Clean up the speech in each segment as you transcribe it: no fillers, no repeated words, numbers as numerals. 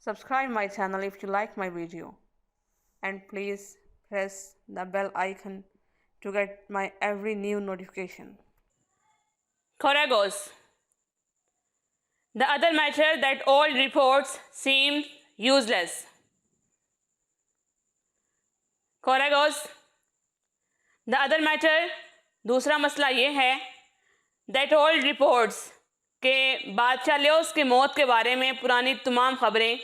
Subscribe my channel if you like my video, and please press the bell icon to get my every new notification. Choragos. The other matter that all reports seem useless. Choragos. The other matter, दूसरा मसला ये है that all reports के बादशाह Leos की मौत के बारे में पुरानी तमाम खबरें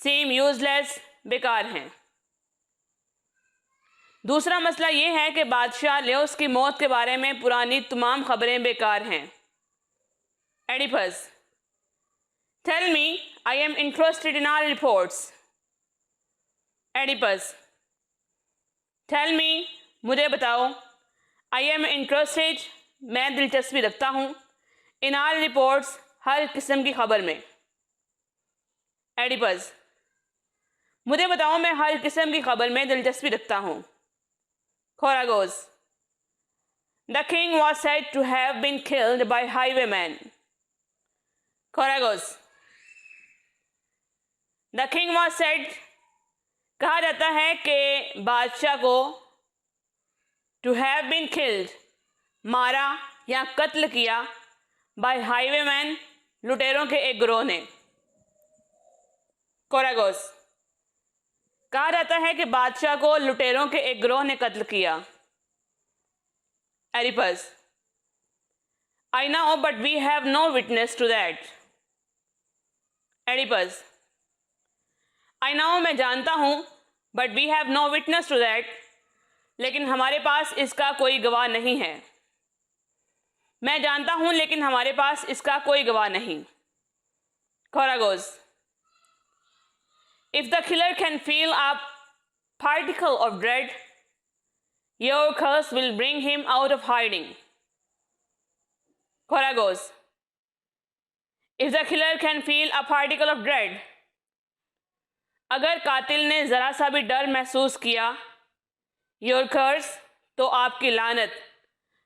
seem useless, बेकार हैं. दूसरा मसला ये है कि बादशाह लियोस की मौत के बारे में पुरानी तमाम खबरें बेकार हैं. Oedipus. Tell me, I am interested in all reports. Oedipus. Tell me, मुझे बताओ. I am interested, मैं दिलचस्पी रखता हूँ. In all reports, हर किस्म की खबर में. एडिपस. मुझे बताओ, मैं हर किस्म की खबर में दिलचस्पी रखता हूँ. Choragos. The king was said to have been killed by highwaymen. Choragos. The king was said, कहा जाता है कि बादशाह को to have been killed, मारा या कत्ल किया by highwaymen, लुटेरों के एक गिरोह ने. Choragos. कहा जाता है कि बादशाह को लुटेरों के एक गिरोह ने कत्ल किया. Oedipus. I know, but we have no witness to that. Oedipus. I know, मैं जानता हूँ, but we have no witness to that. लेकिन हमारे पास इसका कोई गवाह नहीं है. मैं जानता हूँ, लेकिन हमारे पास इसका कोई गवाह नहीं. Choragos. If the killer can feel a particle of dread, your curse will bring him out of hiding. Choragos. If the killer can feel a particle of dread, अगर कातिल ने ज़रा सा भी डर महसूस किया, your curse, तो आपकी लानत,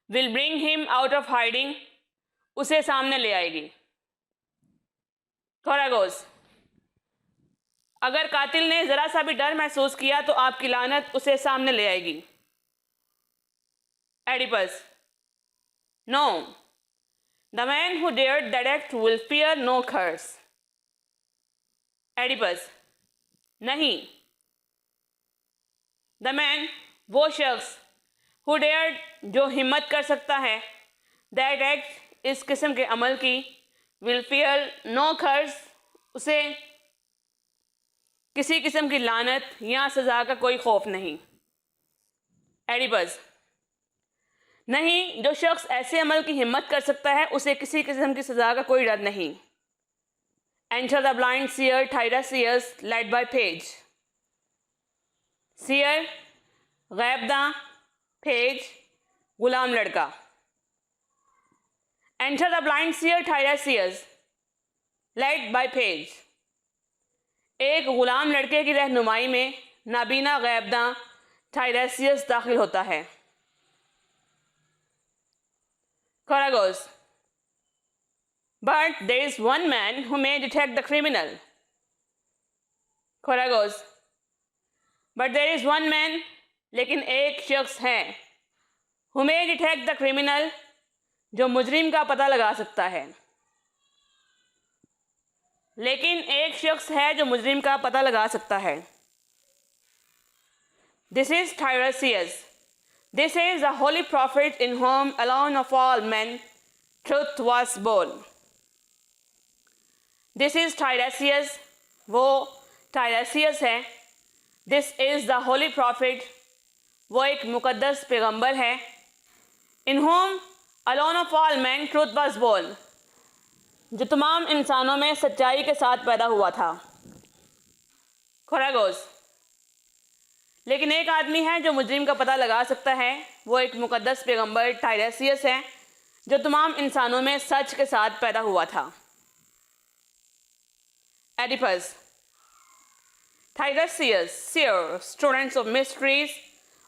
will bring him out of hiding, उसे सामने ले आएगी. Choragos. अगर कातिल ने ज़रा सा भी डर महसूस किया तो आपकी लानत उसे सामने ले आएगी. Oedipus. No. The man who dared that act will fear no curse. Oedipus. नहीं. The man, वो शख्स, who dared, जो हिम्मत कर सकता है, that act, इस किस्म के अमल की, will fear no curse, उसे किसी किस्म की लानत या सज़ा का कोई खौफ नहीं. एडिपस. नहीं, जो शख्स ऐसे अमल की हिम्मत कर सकता है उसे किसी किस्म की सज़ा का कोई डर नहीं. Enter the blind seer Tiresias, led by Page. Seer, गैबदा, Page, गुलाम लड़का. Enter the blind seer Tiresias, led by Page. एक गुलाम लड़के की रहनुमाई में नाबीना गैबदा टायरेसियस दाखिल होता है. Choragos. But there is one man who may detect the criminal. Choragos. But there is one man, लेकिन एक शख्स है, who may detect the criminal, जो मुजरिम का पता लगा सकता है. लेकिन एक शख्स है जो मुजरिम का पता लगा सकता है. This is Tiresias. This is the holy prophet in whom alone of all men truth was born. This is Tiresias. वो Tiresias है. This is the holy prophet. वो एक मुकद्दस पैगंबर है. In whom alone of all men truth was born. जो तमाम इंसानों में सच्चाई के साथ पैदा हुआ था. Choragos. लेकिन एक आदमी है जो मुजरिम का पता लगा सकता है. वो एक मुकद्दस पैगंबर टायरेसियस है जो तमाम इंसानों में सच के साथ पैदा हुआ था. Oedipus. Tiresias, seer, students of mysteries,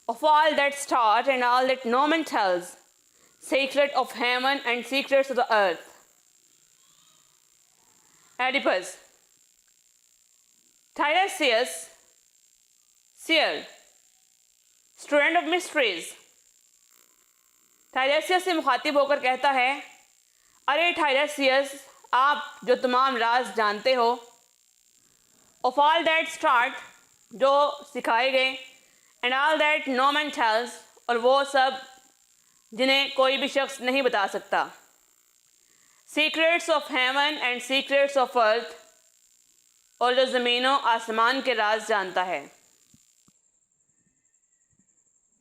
of all that's taught and all that no man tells, secret of heaven and secrets of the earth. Oedipus. Tiresias, seer, student of mysteries, Tiresias से मुखातिब होकर कहता है, अरे टायरेसियस, आप जो तमाम राज जानते हो, ऑफ ऑल दैट स्टार्ट, जो सिखाए गए, and all that no man tells, और वो सब जिन्हें कोई भी शख्स नहीं बता सकता, secrets of heaven and secrets of earth, और जो ज़मीनों आसमान के राज जानता है।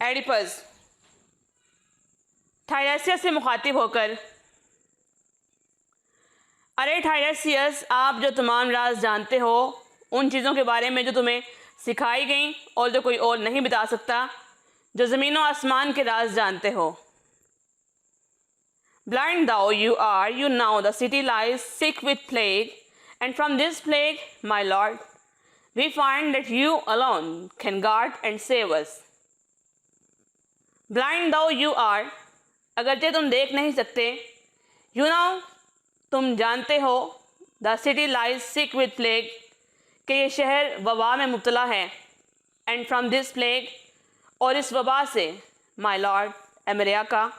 एडिपस टायरेसियस से मुखातिब होकर, अरे टायरेसियस, आप जो तमाम राज जानते हो, उन चीज़ों के बारे में जो तुम्हें सिखाई गई और जो कोई और नहीं बता सकता, जो ज़मीनों आसमान के राज जानते हो। Blind thou you are, you now the city lies sick with plague, and from this plague, my lord, we find that you alone can guard and save us. Blind thou you are, अगरचे तुम देख नहीं सकते, you know, तुम जानते हो, the city lies sick with plague, कि ये शहर वबा में मुब्तला है, and from this plague, और इस वबा से, my lord, ए मेरे आका,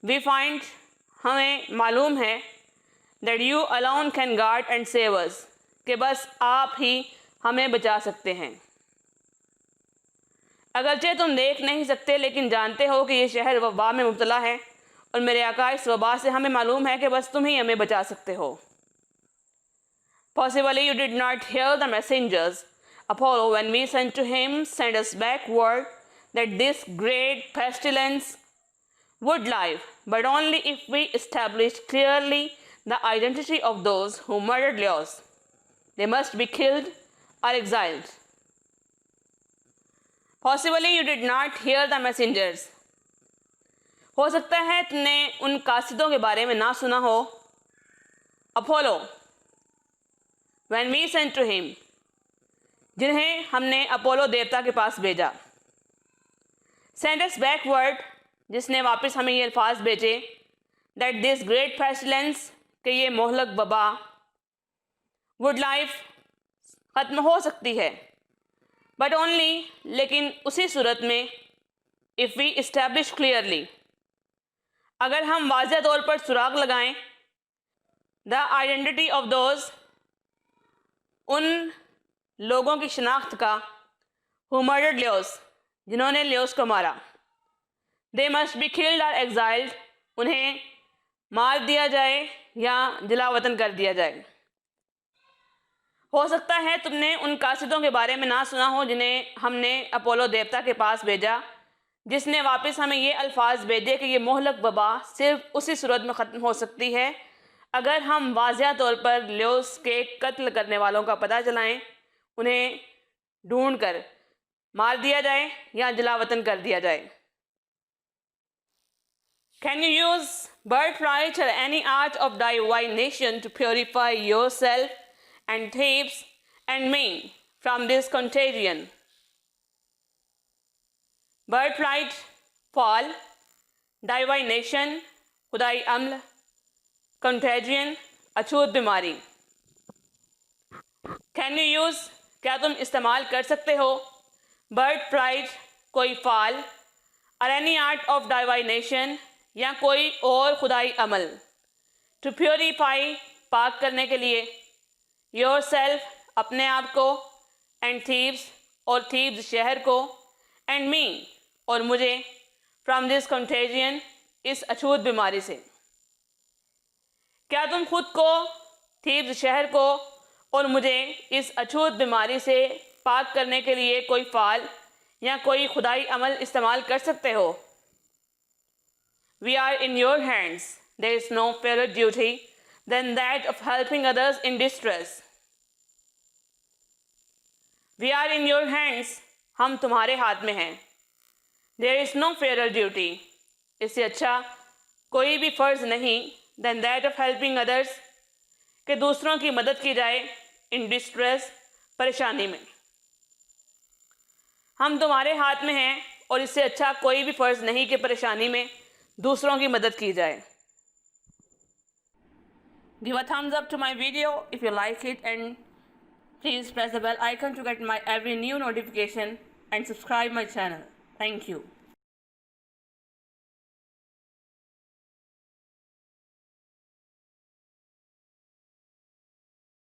we find, हमें मालूम है, that you alone can guard and save us, कि बस आप ही हमें बचा सकते हैं। अगरचे तुम देख नहीं सकते, लेकिन जानते हो कि ये शहर वबा में मुब्तला है, और मेरे आका, इस वबा से हमें मालूम है कि बस तुम ही हमें बचा सकते हो। Possibly you did not hear the messengers, Apollo, when we sent to him, send us back word that this great pestilence would live, but only if we established clearly the identity of those who murdered Leos. They must be killed or exiled. Possibly you did not hear the messengers. हो सकता है तुमने उन कासिदों के बारे में ना सुना हो। Apollo, when we sent to him, जिन्हें हमने अपोलो देवता के पास भेजा। Send us backward, जिसने वापस हमें ये अल्फाज भेजे, that this great pestilence, कि ये मोहलक वबा, would life, ख़त्म हो सकती है, but only, लेकिन उसी सूरत में, if we establish clearly, अगर हम वाज़ह तौर पर सुराग लगाएं, the identity of those, उन लोगों की शनाख्त का, who murdered Leos, जिन्होंने लियोस को मारा, they must be killed or exiled, उन्हें मार दिया जाए या जला वतन कर दिया जाए। हो सकता है तुमने उन कासिदों के बारे में ना सुना हो जिन्हें हमने अपोलो देवता के पास भेजा, जिसने वापस हमें ये अल्फाज भेजे कि ये मोहलक वबा सिर्फ उसी सूरत में ख़त्म हो सकती है अगर हम वाज़िया तौर पर लियोस के कत्ल करने वालों का पता चलाएं, उन्हें ढूंढ कर मार दिया जाए या जला वतन कर दिया जाए। Can you use birthright or any art of divination to purify yourself and Thebes and me from this contagion? Birthright, fall, divination, खुदाई अम्ल, contagion, अछूत बीमारी। Can you use, क्या तुम इस्तेमाल कर सकते हो, birthright, कोई फाल, और any art of divination, या कोई और खुदाई अमल, टू प्योरीफाई, पाक करने के लिए, योर सेल्फ, अपने आप को, एंड थीव्स, और थीव्स शहर को, एंड मी, और मुझे, फ्रॉम दिस कंटेजियन, इस अछूत बीमारी से। क्या तुम खुद को, थीव्स शहर को, और मुझे इस अछूत बीमारी से पाक करने के लिए कोई फाल या कोई खुदाई अमल इस्तेमाल कर सकते हो? We are in your hands. There is no fairer duty than that of helping others in distress. We are in your hands. हम तुम्हारे हाथ में हैं। There is no fairer duty. इससे अच्छा कोई भी फ़र्ज़ नहीं than that of helping others, कि दूसरों की मदद की जाए in distress, परेशानी में। हम तुम्हारे हाथ में हैं और इससे अच्छा कोई भी फ़र्ज़ नहीं कि परेशानी में दूसरों की मदद की जाए। Give a thumbs up to my video if you like it and Please press the bell icon to get my every new notification and subscribe my channel. Thank you.